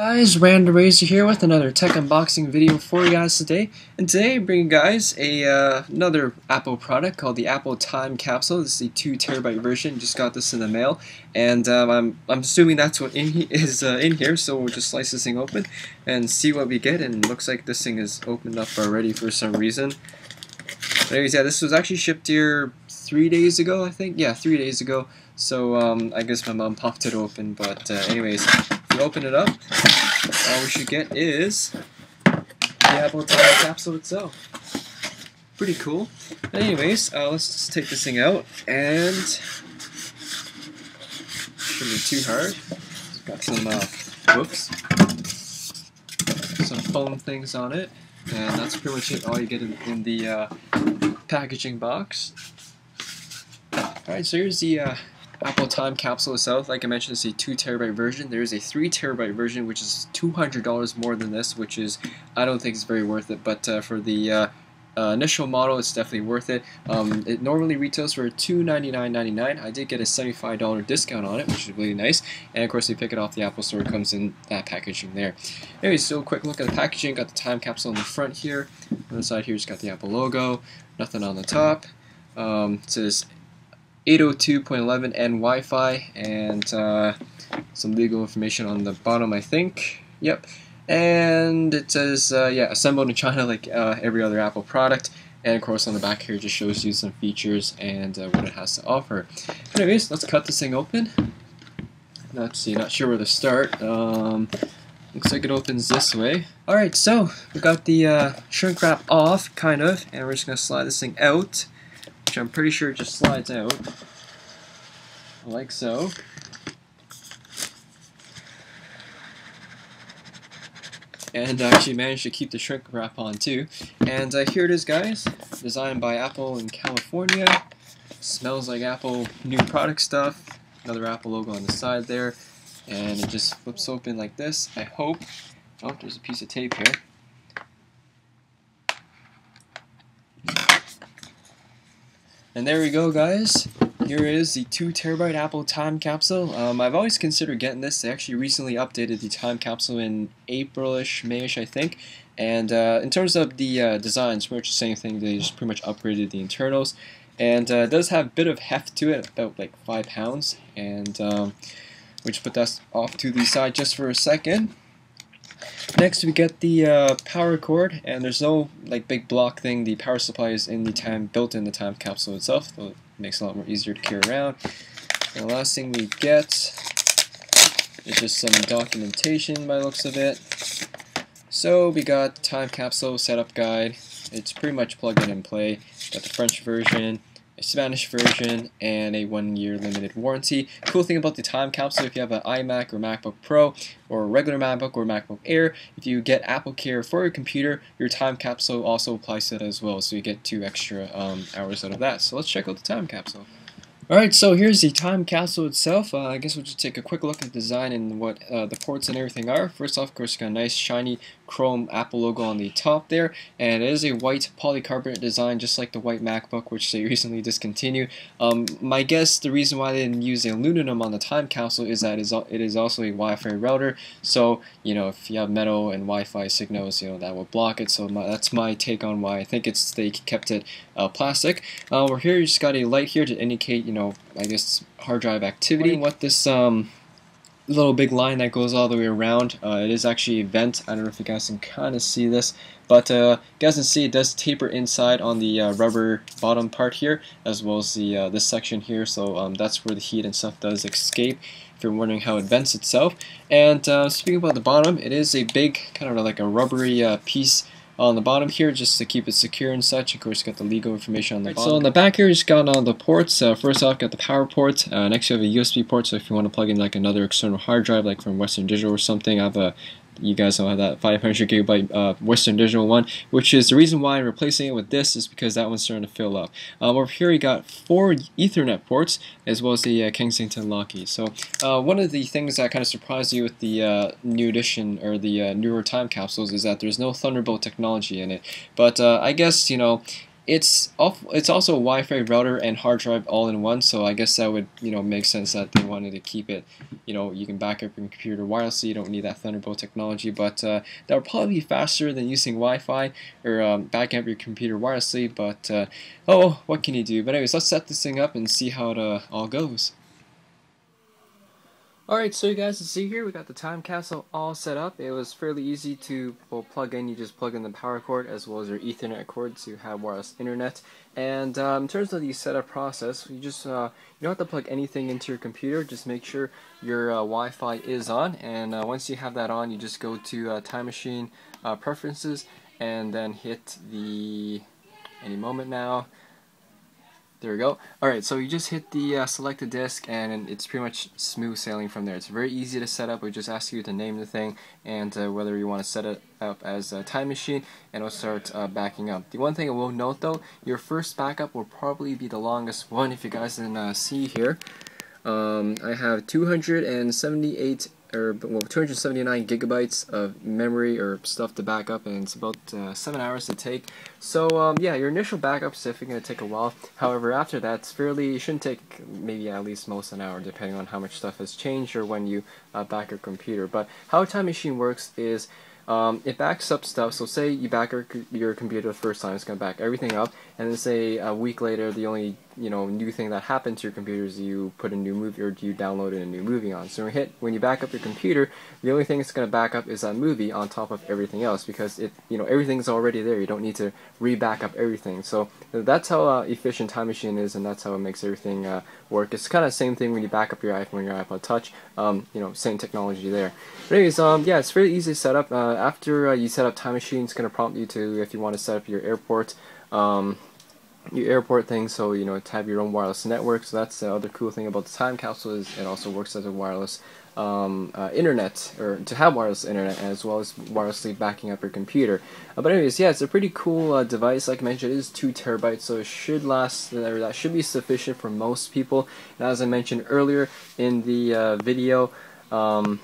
Guys, Random Razor here with another tech unboxing video for you guys today. And today I'm bringing you guys another Apple product called the Apple Time Capsule. This is the 2 TB version. Just got this in the mail, and I'm assuming that's what in here. So we'll just slice this thing open and see what we get. And it looks like this thing is opened up already for some reason. But anyways, yeah, this was actually shipped here 3 days ago, I think. Yeah, 3 days ago. So I guess my mom popped it open. But anyways, if you open it up, all we should get is the Apple Time Capsule itself. Pretty cool. But anyways, let's just take this thing out, and shouldn't be too hard. It's got some some foam things on it, and that's pretty much it. All you get in the packaging box. Alright, so here's the Apple Time Capsule itself. Like I mentioned, it's a 2 TB version. There is a 3 TB version, which is $200 more than this, which is, I don't think it's very worth it. But for the initial model, it's definitely worth it. It normally retails for $299.99. I did get a $75 discount on it, which is really nice. And of course, you pick it off the Apple Store, it comes in that packaging there. Anyways, so a quick look at the packaging. Got the Time Capsule on the front here. On the side here, it's got the Apple logo. Nothing on the top. It says 802.11 and Wi-Fi, and some legal information on the bottom, I think. Yep. And it says, yeah, assembled in China like every other Apple product. And of course on the back here it just shows you some features and what it has to offer. Anyways, let's cut this thing open. Let's see, not sure where to start. Looks like it opens this way. Alright, so we got the shrink wrap off, kind of, and we're just going to slide this thing out, which I'm pretty sure just slides out, like so. And I actually managed to keep the shrink wrap on too. And here it is, guys. Designed by Apple in California. Smells like Apple new product stuff. Another Apple logo on the side there. And it just flips open like this, I hope. Oh, there's a piece of tape here. And there we go, guys. Here is the 2 TB Apple Time Capsule. I've always considered getting this. They actually recently updated the Time Capsule in April-ish, May-ish, I think. And in terms of the design, it's pretty much the same thing. They just pretty much upgraded the internals. And it does have a bit of heft to it, about like 5 pounds. And we just put that off to the side just for a second. Next we get the power cord, and there's no like big block thing. The power supply is in the built in the Time Capsule itself, so it makes it a lot more easier to carry around. And the last thing we get is just some documentation by the looks of it. So we got the Time Capsule setup guide. It's pretty much plug in and play. Got the French version, a Spanish version, and a 1-year limited warranty. Cool thing about the Time Capsule, if you have an iMac or MacBook Pro or a regular MacBook or MacBook Air, if you get Apple Care for your computer, your Time Capsule also applies to that as well, so you get 2 extra hours out of that. So let's check out the Time Capsule. Alright, so here's the Time Capsule itself. I guess we'll just take a quick look at the design and what the ports and everything are. First off, of course, you got a nice shiny chrome Apple logo on the top there, and it is a white polycarbonate design, just like the white MacBook, which they recently discontinued. My guess, the reason why they didn't use aluminum on the Time Capsule is that it is also a Wi-Fi router, so you know, if you have metal and Wi-Fi signals, you know, that will block it. So that's my take on why I think they kept it plastic. Over here, you just got a light here to indicate, you know, I guess hard drive activity. What this little big line that goes all the way around, it is actually a vent. I don't know if you guys can kind of see this, but you guys can see it does taper inside on the rubber bottom part here, as well as the this section here. So that's where the heat and stuff does escape, if you're wondering how it vents itself. And speaking about the bottom, it is a big kind of like a rubbery piece on the bottom here, just to keep it secure and such. Of course, got the legal information on the bottom. So on the back here, you just got all the ports. First off, got the power port. Next, you have a USB port, so if you want to plug in like another external hard drive, like from Western Digital or something, I have a you guys know how that 500 gigabyte Western Digital one, which is the reason why I'm replacing it with this, is because that one's starting to fill up. Over here you got 4 Ethernet ports, as well as the Kensington Lockheed. So one of the things that kind of surprised you with the new edition, or the newer Time Capsules, is that there's no Thunderbolt technology in it. But I guess, you know, it's also a Wi-Fi router and hard drive all in one, so I guess that would make sense that they wanted to keep it. You can back up your computer wirelessly. You don't need that Thunderbolt technology, but that would probably be faster than using Wi-Fi or backing up your computer wirelessly. But oh, what can you do? But anyways, let's set this thing up and see how it all goes. Alright, so you guys can see here we got the time capsule all set up. It was fairly easy to plug in. You just plug in the power cord as well as your Ethernet cord to have wireless internet. And in terms of the setup process, you just you don't have to plug anything into your computer. Just make sure your Wi-Fi is on, and once you have that on, you just go to Time Machine Preferences and then hit the any moment now. There we go. Alright, so you just hit the selected disk and it's pretty much smooth sailing from there. It's very easy to set up. We just ask you to name the thing and whether you want to set it up as a time machine, and it'll start backing up. The one thing I will note though, your first backup will probably be the longest one. If you guys can see here, I have 278 or 279 gigabytes of memory or stuff to back up, and it's about 7 hours to take. So yeah, your initial backup is definitely going to take a while. However, after that, it shouldn't take maybe at least most an hour, depending on how much stuff has changed or when you back your computer. But how a time machine works is it backs up stuff. So say you back your computer the first time, it's going to back everything up, and then say a week later, the only new thing that happened to your computer is you put a new movie or you downloaded a new movie on. So when you back up your computer, the only thing it's going to back up is that movie on top of everything else, because everything's already there. You don't need to re-back up everything. So that's how efficient Time Machine is, and that's how it makes everything work. It's kind of the same thing when you back up your iPhone, your iPod Touch. Same technology there. But anyways, yeah, it's very easy to set up. After you set up Time Machine, it's going to prompt you to, if you want to set up your airport thing, so to have your own wireless network. So that's the other cool thing about the time capsule, is it also works as a wireless internet, or to have wireless internet as well as wirelessly backing up your computer. But anyways, yeah, it's a pretty cool device. Like I mentioned, it is 2 terabytes, so it should last, that should be sufficient for most people. And as I mentioned earlier in the video, the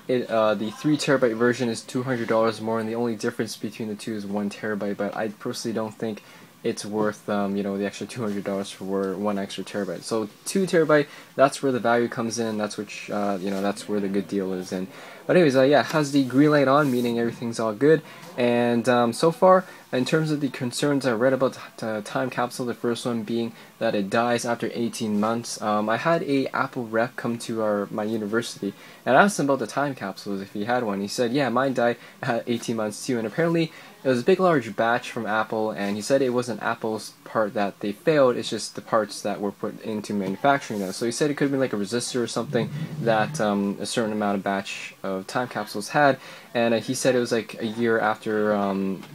3 terabyte version is $200 more, and the only difference between the two is 1 terabyte. But I personally don't think it's worth the extra $200 for 1 extra terabyte. So 2 terabyte, that's where the value comes in. That's which that's where the good deal is in. But anyways, yeah, it has the green light on, meaning everything's all good. And so far, in terms of the concerns I read about the time capsule, the first one being that it dies after 18 months. I had a Apple rep come to my university, and I asked him about the time capsules if he had one. He said, yeah, mine died at 18 months too, and apparently it was a big large batch from Apple, and he said it wasn't Apple's part that they failed, it's just the parts that were put into manufacturing them. So he said it could have been like a resistor or something that a certain amount of batch of time capsules had, and he said it was like a year after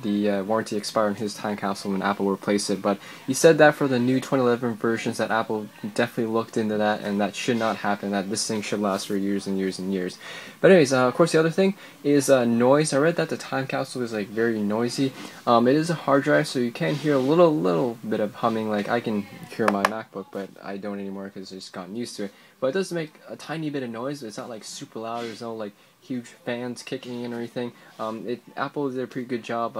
the warranty expired on his time capsule when Apple replaced it. But he said that for the new 2011 versions, that Apple definitely looked into that, and that should not happen, that this thing should last for years and years and years. But anyways, of course the other thing is noise. I read that the time capsule is like very noisy. It is a hard drive, so you can hear a little bit of humming. Like I can hear my MacBook, but I don't anymore because I've just gotten used to it. But it does make a tiny bit of noise. It's not like super loud. There's no like huge fans kicking in or anything. Apple did a pretty good job,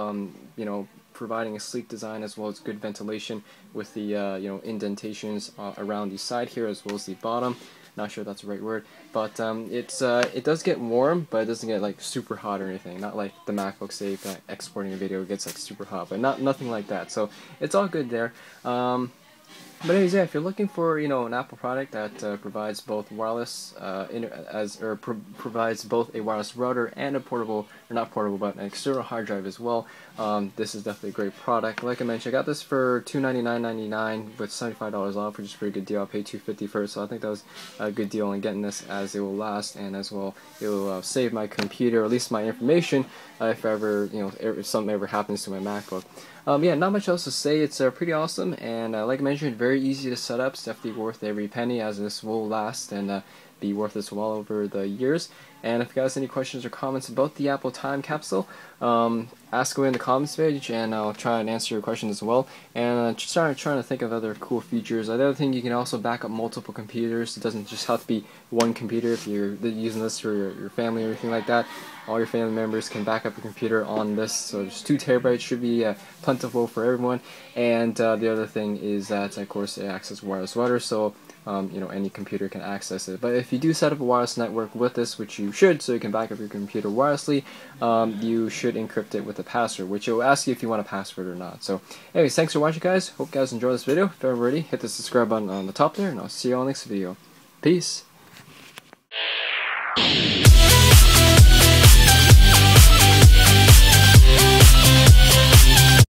providing a sleek design as well as good ventilation with the indentations around the side here as well as the bottom. Not sure if that's the right word, but it does get warm, but it doesn't get like super hot or anything. Not like the MacBook, say, exporting a video, it gets like super hot, but nothing like that. So it's all good there. But anyways, yeah, if you're looking for an Apple product that provides both wireless provides both a wireless router and a portable, or not portable, but an external hard drive as well, this is definitely a great product. Like I mentioned, I got this for $299.99 with $75 off, which is a pretty good deal. I paid $250 for it, so I think that was a good deal in getting this, as it will last, and as well it will save my computer, or at least my information, if ever if something ever happens to my MacBook. Yeah, not much else to say. It's pretty awesome, and like I mentioned, very easy to set up. It's definitely worth every penny, as this will last, and be worth its while over the years. And if you guys have any questions or comments about the Apple Time Capsule, ask away in the comments page, and I'll try and answer your questions as well. And just trying to think of other cool features. The other thing, you can also back up multiple computers. It doesn't just have to be one computer. If you're using this for your family or anything like that, all your family members can back up a computer on this. So just 2 terabytes should be plentiful for everyone. And the other thing is that, of course, it acts as wireless router, so any computer can access it. But if you do set up a wireless network with this, which you should, so you can back up your computer wirelessly, you should encrypt it with a password, which it will ask you if you want a password or not. So anyways, thanks for watching, guys. Hope you guys enjoyed this video. If you haven't already, hit the subscribe button on the top there, and I'll see you all next video. Peace!